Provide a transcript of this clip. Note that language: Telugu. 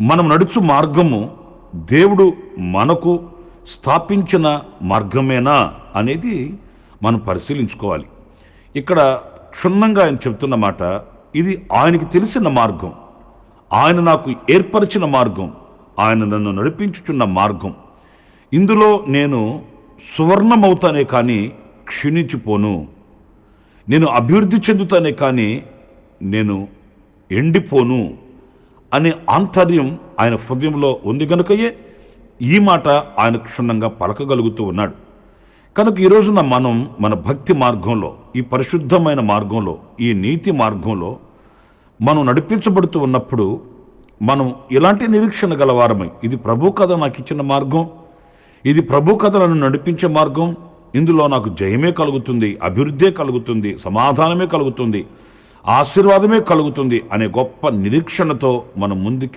మనం నడుచు మార్గము దేవుడు మనకు స్థాపించిన మార్గమేనా అనేది మనం పరిశీలించుకోవాలి. ఇక్కడ క్షుణ్ణంగా ఆయన చెప్తున్న మాట, ఇది ఆయనకి తెలిసిన మార్గం, ఆయన నాకు ఏర్పరిచిన మార్గం, ఆయన నన్ను నడిపించుచున్న మార్గం. ఇందులో నేను సువర్ణమవుతానే కానీ క్షీణించిపోను, నేను అభివృద్ధి చెందుతానే కానీ నేను ఎండిపోను అనే ఆంతర్యం ఆయన హృదయంలో ఉంది కనుకయే ఈ మాట ఆయన క్షుణ్ణంగా పలకగలుగుతూ ఉన్నాడు. కనుక ఈ రోజున మనం మన భక్తి మార్గంలో, ఈ పరిశుద్ధమైన మార్గంలో, ఈ నీతి మార్గంలో మనం నడిపించబడుతూ ఉన్నప్పుడు మనం ఇలాంటి నిరీక్షణ గలవారమై, ఇది ప్రభు కథ నాకు ఇచ్చిన మార్గం, ఇది ప్రభు కథ నన్ను నడిపించే మార్గం, ఇందులో నాకు జయమే కలుగుతుంది, అభివృద్ధే కలుగుతుంది, సమాధానమే కలుగుతుంది, ఆశీర్వాదమే కలుగుతుంది అనే గొప్ప నిరీక్షణతో మనం ముందుకు